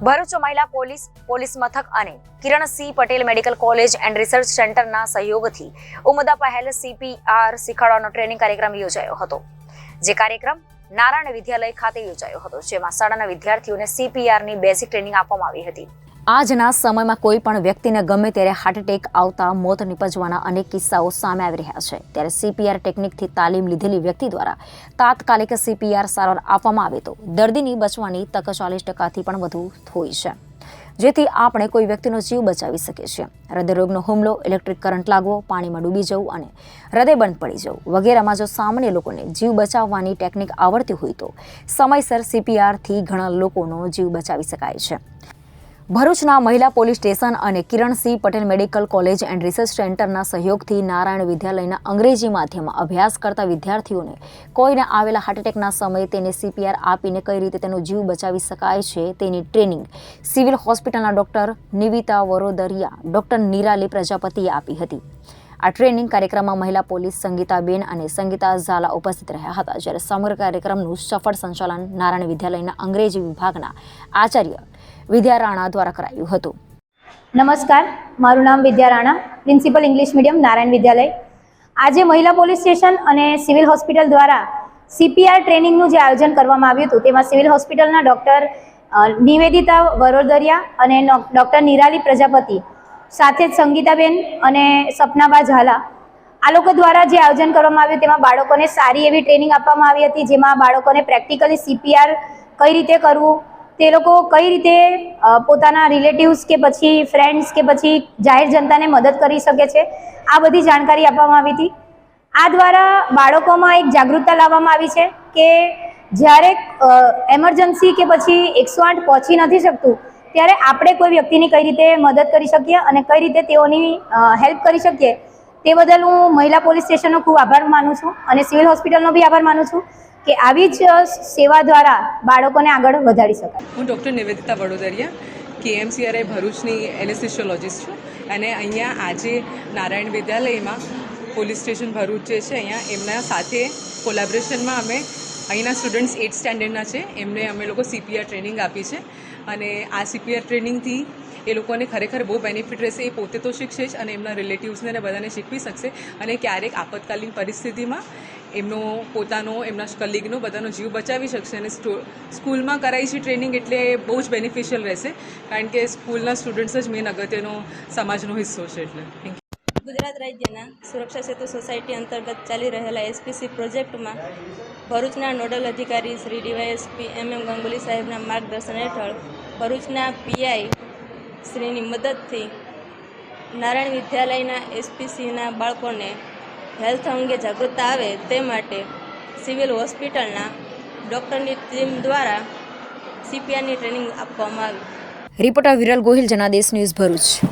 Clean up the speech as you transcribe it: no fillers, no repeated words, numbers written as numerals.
ભરૂચ મહિલા પોલીસ મથક અને Kiran C Patel medical college and research સેન્ટરના સહયોગથી ઉમદા પહેલ CPR શીખવાડવાનો ટ્રેનિંગ કાર્યક્રમ યોજાયો હતો। જે કાર્યક્રમ નારાયણ વિદ્યાલય ખાતે યોજાયો હતો, જેમાં શાળાના વિદ્યાર્થીઓને CPR ની બેઝિક ટ્રેનિંગ આપવામાં આવી હતી। આજના સમયમાં કોઈ પણ વ્યક્તિને ગમે ત્યારે હાર્ટ એટેક આવતા મોત નિપજવાના અનેક કિસ્સાઓ સામે આવી રહ્યા છે, ત્યારે CPR ટેકનિકથી તાલીમ લીધેલી વ્યક્તિ દ્વારા તાત્કાલિક CPR સારવાર આપવામાં આવે તો દર્દીની બચવાની તક 40%થી પણ વધુ હોય છે, જેથી આપણે કોઈ વ્યક્તિનો જીવ બચાવી શકીએ છીએ। હૃદયરોગનો હુમલો, ઇલેક્ટ્રિક કરંટ લાગવો, પાણીમાં ડૂબી જવું અને હૃદય બંધ પડી જવું વગેરેમાં જો સામાન્ય લોકોને જીવ બચાવવાની ટેકનિક આવડતી હોય તો સમયસર CPR થી ઘણા લોકોનો જીવ બચાવી શકાય છે। ભરૂચના મહિલા પોલીસ સ્ટેશન અને Kiran C Patel medical college and research સેન્ટરના સહયોગથી નારાયણ વિદ્યાલયના અંગ્રેજી માધ્યમમાં અભ્યાસ કરતા વિદ્યાર્થીઓને કોઈને આવેલા હાર્ટ એટેકના સમયે તેને CPR આપીને કઈ રીતે તેનો જીવ બચાવી શકાય છે તેની ટ્રેનિંગ સિવિલ હોસ્પિટલના ડોક્ટર નિવિતા વરોદરિયા, ડોક્ટર નિરાલી પ્રજાપતિએ આપી હતી। આ ટ્રેનિંગ કાર્યક્રમમાં મહિલા પોલીસ સંગીતાબેન અને સંગીતા ઝાલા ઉપસ્થિત રહ્યા હતા, જ્યારે સમગ્ર કાર્યક્રમનું સફળ સંચાલન નારાયણ વિદ્યાલયના અંગ્રેજી વિભાગના આચાર્ય વિદ્યા રાણા દ્વારા કરાયું હતું। નમસ્કાર, મારું નામ Vidya Rana, principal English medium Narayan Vidyalaya. આજે મહિલા પોલીસ સ્ટેશન અને સિવિલ હોસ્પિટલ દ્વારા CPR ટ્રેનિંગનું જે આયોજન કરવામાં આવ્યું હતું, તેમાં સિવિલ હોસ્પિટલના ડૉક્ટર નિવેદિતા વરોદરિયા અને ડૉક્ટર નિરાલી પ્રજાપતિ સાથે જ સંગીતાબેન અને સપનાબા ઝાલા આ લોકો દ્વારા જે આયોજન કરવામાં આવ્યું તેમાં બાળકોને સારી એવી ટ્રેનિંગ આપવામાં આવી હતી, જેમાં બાળકોને પ્રેક્ટિકલી CPR કઈ રીતે કરવું, તે લોકો કઈ રીતે પોતાના રિલેટિવ્સ કે પછી ફ્રેન્ડ્સ કે પછી જાહેર જનતાને મદદ કરી શકે છે, આ બધી જાણકારી આપવામાં આવી હતી। આ દ્વારા બાળકોમાં એક જાગૃતતા લાવવામાં આવી છે કે જ્યારે એમરજન્સી કે પછી 108 પહોંચી નથી શકતું ત્યારે આપણે કોઈ વ્યક્તિની કઈ રીતે મદદ કરી શકીએ અને કઈ રીતે તેઓની હેલ્પ કરી શકીએ, તે બદલ હું મહિલા પોલીસ સ્ટેશનનો ખૂબ આભાર માનું છું અને સિવિલ હોસ્પિટલનો બી આભાર માનું છું કે આવી જ સેવા દ્વારા બાળકોને આગળ વધારી શકાય। હું ડૉક્ટર નિવેદિતા વડોદરિયા, KMCRI ભરૂચની એનેસ્થેસિયોલોજિસ્ટ છું અને અહીંયા આજે નારાયણ વિદ્યાલયમાં પોલીસ સ્ટેશન ભરૂચ જે છે અહીંયા એમના સાથે કોલેબોરેશનમાં અમે અહીંના સ્ટુડન્ટ્સ 8th સ્ટેન્ડર્ડના છે, એમને અમે લોકો CPR ટ્રેનિંગ આપી છે અને આ CPR ટ્રેનિંગથી એ લોકોને ખરેખર બહુ બેનિફિટ રહેશે। એ પોતે તો શીખશે જ અને એમના રિલેટિવ્સને બધાને શીખવી શકશે અને ક્યારેક આપતકાલીન પરિસ્થિતિમાં એમનો પોતાનો એમના કલીગનો બધાનો જીવ બચાવી શકશે અને સ્કૂલમાં કરાઈ છે ટ્રેનિંગ એટલે બહુ જ બેનિફિશિયલ રહેશે, કારણ કે સ્કૂલના સ્ટુડન્ટ્સ જ મેન અગત્યનો સમાજનો હિસ્સો છે। એટલે થેન્ક યુ। ગુજરાત રાજ્યના સુરક્ષા સેતુ સોસાયટી અંતર્ગત ચાલી રહેલા SPC પ્રોજેક્ટમાં ભરૂચના નોડલ અધિકારી શ્રી DYSP MM ગંગુલી સાહેબના માર્ગદર્શન હેઠળ ભરૂચના PI શ્રીની મદદથી નારાયણ વિદ્યાલયના SPCના બાળકોને હેલ્થ અંગે જાગૃતતા આવે તે માટે સિવિલ હોસ્પિટલના ડૉક્ટરની ટીમ દ્વારા CPRની ટ્રેનિંગ આપવામાં આવી। Reporter Viral Gohil, Janadesh news, Bharuch.